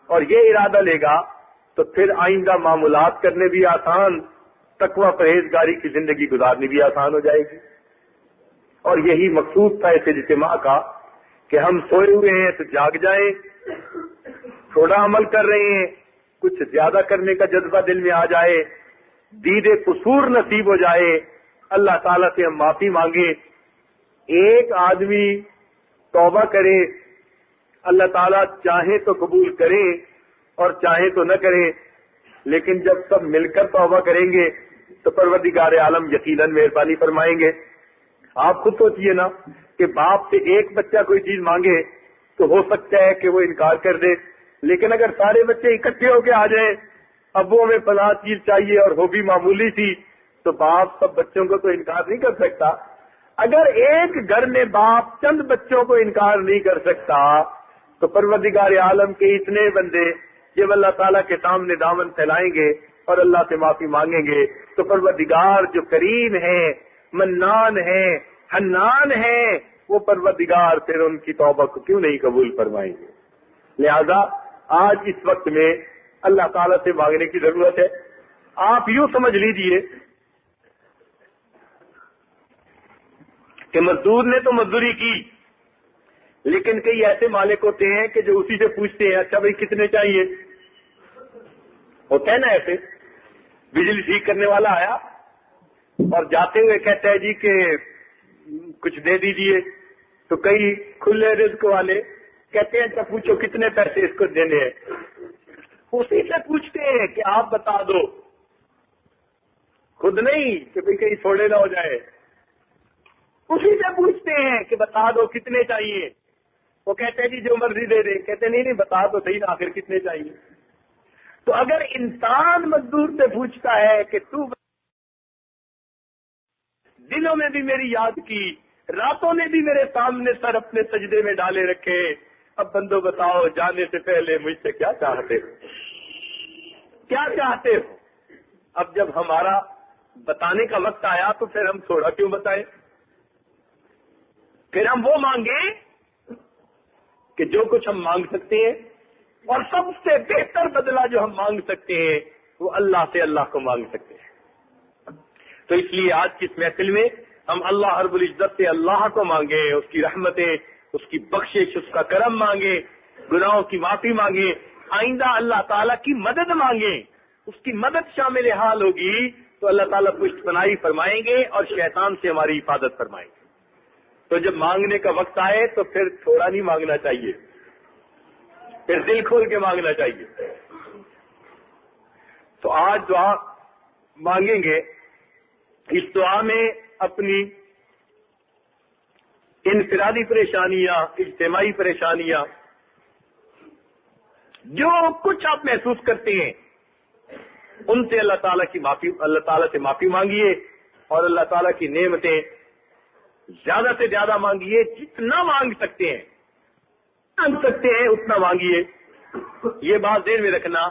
اور یہ ارادہ لے گا تو پھر آئندہ معاملات کرنے بھی آسان، تقوی پرہیزگاری کی زندگی گزارنی بھی آسان ہو جائے گی۔ اور یہی مقصود تھا اس اجتماع کا کہ ہم سوئے ہوئے ہیں تو جاگ جائیں، تھوڑا عمل کر رہے ہیں کچھ زیادہ کرنے کا جذبہ دل میں آ جائے، دید قصور نصیب ہو جائے، اللہ تعالیٰ سے ہم معافی مانگیں۔ ایک آدمی توبہ کرے، اللہ تعالیٰ چاہے تو قبول کرے اور چاہے تو نہ کرے، لیکن جب سب مل کر توبہ کریں گے تو پروردگار عالم یقیناً مہربانی فرمائیں گے۔ آپ خود سوچئے نا کہ باپ سے ایک بچہ کوئی چیز مانگے تو ہو سکتا ہے کہ وہ انکار کر دے، لیکن اگر سارے بچے اکٹھے ہو کے آ جائیں ابو ہمیں فلاں چیز چاہیے اور وہ بھی معمولی سی، تو باپ سب بچوں کو تو انکار نہیں کر سکتا۔ اگر ایک گھر میں باپ چند بچوں کو انکار نہیں کر سکتا تو پروردگار عالم کے اتنے بندے جب اللہ تعالیٰ کے سامنے دامن پھیلائیں گے اور اللہ سے معافی مانگیں گے تو پروردگار جو کریم ہے، منان ہے، حنان ہے، وہ پروردگار پھر ان کی توبہ کو کیوں نہیں قبول فرمائیں گے۔ لہذا آج اس وقت میں اللہ تعالیٰ سے مانگنے کی ضرورت ہے۔ آپ یوں سمجھ لیجئے کہ مزدور نے تو مزدوری کی، لیکن کئی ایسے مالک ہوتے ہیں کہ جو اسی سے پوچھتے ہیں اچھا بھائی کتنے چاہیے، ہوتا ہے نا ایسے۔ بجلی ٹھیک کرنے والا آیا اور جاتے ہوئے کہتا ہے جی کہ کچھ دے دیجئے، تو کئی کھلے رزق والے کہتے ہیں اچھا پوچھو کتنے پیسے اس کو دینے ہیں، اسی سے پوچھتے ہیں کہ آپ بتا دو، خود نہیں کہ بھئی کہیں تھوڑے نہ ہو جائے، اسی سے پوچھتے ہیں کہ بتا دو کتنے چاہیے۔ وہ کہتے ہیں جی جو مرضی دے دیں، کہتے نہیں بتا دو صحیح نا آخر کتنے چاہیے۔ تو اگر انسان مزدور سے پوچھتا ہے کہ تو دنوں میں بھی میری یاد کی، راتوں نے بھی میرے سامنے سر اپنے سجدے میں ڈالے رکھے، اب بندو بتاؤ جانے سے پہلے مجھ سے کیا چاہتے ہو، کیا چاہتے ہو؟ اب جب ہمارا بتانے کا وقت آیا تو پھر ہم تھوڑا کیوں بتائیں، پھر ہم وہ مانگیں کہ جو کچھ ہم مانگ سکتے ہیں، اور سب سے بہتر بدلہ جو ہم مانگ سکتے ہیں وہ اللہ سے اللہ کو مانگ سکتے ہیں۔ تو اس لیے آج کی اس محفل میں ہم اللہ رب العزت سے اللہ کو مانگیں، اس کی رحمتیں، اس کی بخشش، اس کا کرم مانگیں، گناہوں کی معافی مانگیں، آئندہ اللہ تعالیٰ کی مدد مانگیں۔ اس کی مدد شامل حال ہوگی تو اللہ تعالیٰ پشت پناہی فرمائیں گے اور شیطان سے ہماری حفاظت فرمائیں گے۔ تو جب مانگنے کا وقت آئے تو پھر تھوڑا نہیں مانگنا چاہیے، پھر دل کھول کے مانگنا چاہیے۔ تو آج دعا مانگیں گے، اس دعا میں اپنی انفرادی پریشانیاں، اجتماعی پریشانیاں، جو کچھ آپ محسوس کرتے ہیں ان سے اللہ تعالیٰ سے معافی مانگیے، اور اللہ تعالیٰ کی نعمتیں زیادہ سے زیادہ مانگیے، جتنا مانگ سکتے ہیں اتنا مانگیے۔ یہ بات ذہن میں رکھنا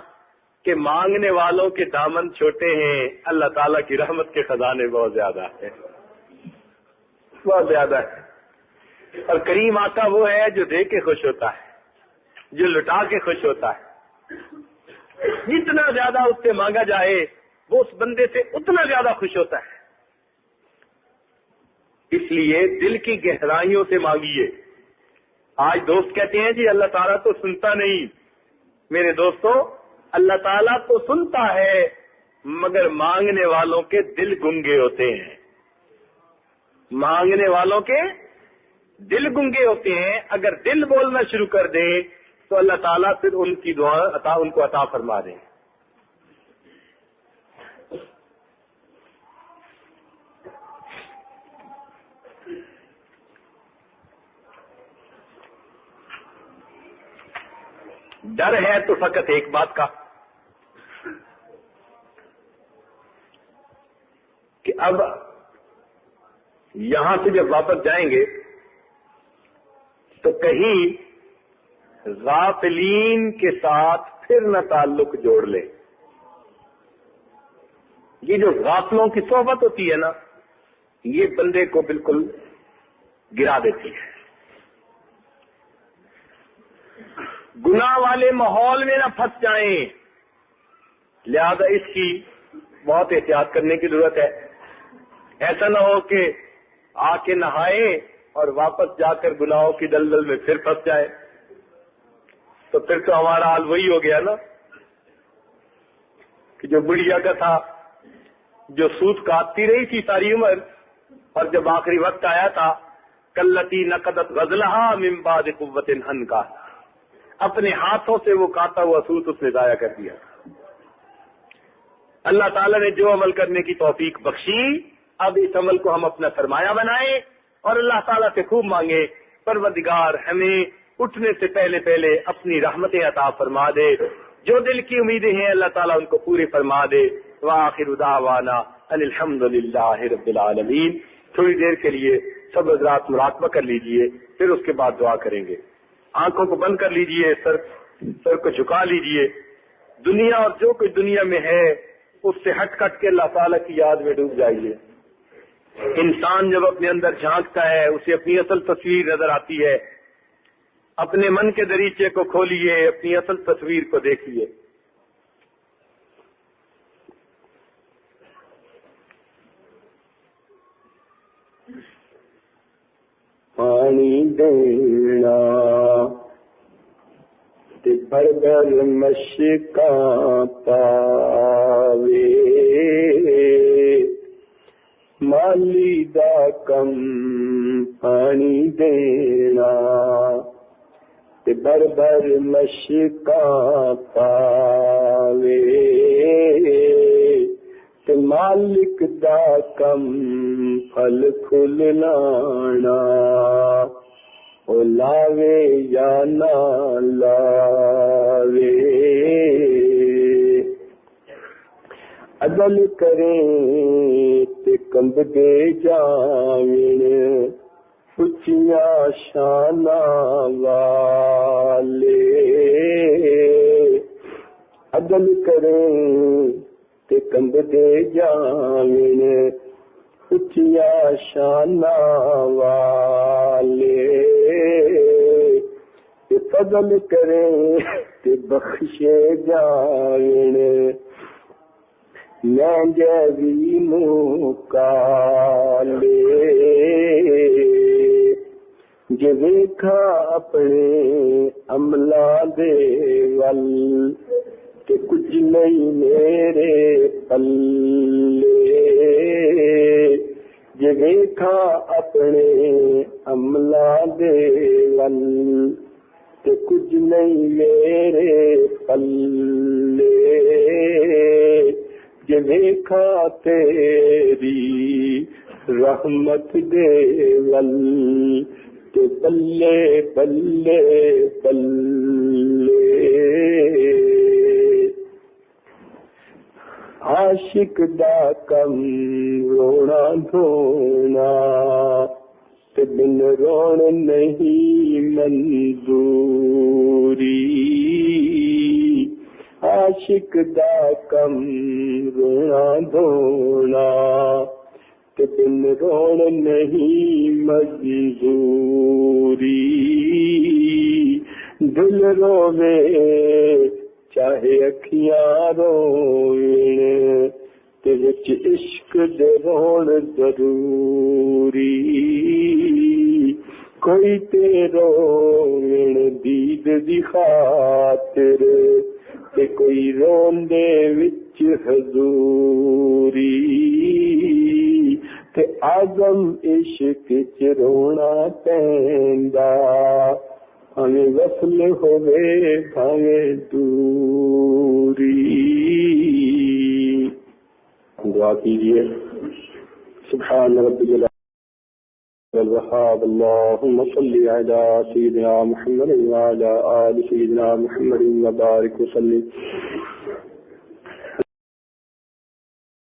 کہ مانگنے والوں کے دامن چھوٹے ہیں، اللہ تعالیٰ کی رحمت کے خزانے بہت زیادہ ہیں، بہت زیادہ ہے۔ اور کریم آقا وہ ہے جو دے کے خوش ہوتا ہے، جو لٹا کے خوش ہوتا ہے۔ جتنا زیادہ اس سے مانگا جائے وہ اس بندے سے اتنا زیادہ خوش ہوتا ہے۔ اس لیے دل کی گہرائیوں سے مانگیے۔ آج دوست کہتے ہیں جی اللہ تعالیٰ تو سنتا نہیں۔ میرے دوستو، اللہ تعالیٰ تو سنتا ہے مگر مانگنے والوں کے دل گنگے ہوتے ہیں، مانگنے والوں کے دل گنگے ہوتے ہیں۔ اگر دل بولنا شروع کر دیں تو اللہ تعالیٰ پھر ان کی دعا ان کو عطا فرما دیں۔ ڈر ہے تو فقط ایک بات کا کہ اب یہاں سے جب واپس جائیں گے تو کہیں غافلین کے ساتھ پھر نہ تعلق جوڑ لیں۔ یہ جو غافلوں کی صحبت ہوتی ہے نا، یہ بندے کو بالکل گرا دیتی ہے۔ گناہ والے ماحول میں نہ پھنس جائیں، لہذا اس کی بہت احتیاط کرنے کی ضرورت ہے۔ ایسا نہ ہو کہ آ کے نہائے اور واپس جا کر گناہوں کی دلدل میں پھر پھنس جائے، تو پھر تو ہمارا حال وہی ہو گیا نا کہ جو بڑھیا کا تھا، جو سود کاٹتی رہی تھی ساری عمر، اور جب آخری وقت آیا تھا کلتی نقدت غزلها من بعد قوت انکا، اپنے ہاتھوں سے وہ کاٹا ہوا سود اس نے ضائع کر دیا۔ اللہ تعالیٰ نے جو عمل کرنے کی توفیق بخشی، اب اس عمل کو ہم اپنا سرمایہ بنائیں اور اللہ تعالیٰ سے خوب مانگے پروردگار ہمیں اٹھنے سے پہلے پہلے اپنی رحمتیں عطا فرما دے، جو دل کی امیدیں ہیں اللہ تعالیٰ ان کو پوری فرما دے۔ وآخر دعوانا ان الحمد للہ رب العالمین۔ تھوڑی دیر کے لیے سب حضرات مراقبہ کر لیجئے، پھر اس کے بعد دعا کریں گے۔ آنکھوں کو بند کر لیجئے، سر کو جھکا لیجئے، دنیا اور جو کچھ دنیا میں ہے اس سے ہٹ کٹ کے اللہ تعالیٰ کی یاد میں ڈوب جائیے۔ انسان جب اپنے اندر جھانکتا ہے اسے اپنی اصل تصویر نظر آتی ہے۔ اپنے من کے دریچے کو کھولیے، اپنی اصل تصویر کو دیکھیے۔ پانی دینا تے بھر بھر مشکاں پاوے، مالی دا کم پانی دینا تے بھر بھر مشکاں پاوے، تے مالک دا کم پھل پھل لانا، او لاوے یا نہ لاوے، عدل کریں تے کمب دے جاویں، اچیاں شاناں والے، عدل کریں تے کمب دے جاویں، اچیاں شاناں والے، تے فضل کریں تے بخشے جاویں، میں جیوی موکالے، جے ویکھا اپنے عملہ دے ول، کہ کچھ نہیں میرے پلے، جے ویکھا اپنے عملہ دے ول، کہ کچھ نہیں میرے پلے، جے ویکھا تیری رحمت دے ول، کہ بلے بلے بلے، عاشق دا کم رونا دھونا، تے بن رون نہیں منظوری، عاشق دا کم رونا دھونا، تے بن رون نہیں منظوری، دل روے چاہے اکھیاں روئیں، تے وچ عشق دے رون ضروری، کوئی تے روئن دید دی خاطر، تے کوئی رون دے وچ حضوری، تے آزم عشق چ رونا پیندا، ہمیں وصل ہوئے بھاویں دوری۔ دعا کیجیے۔ سبحان ربی الوهاب اللهم صل على سيدنا محمد وعلى آل سيدنا محمد وبارك وسلم۔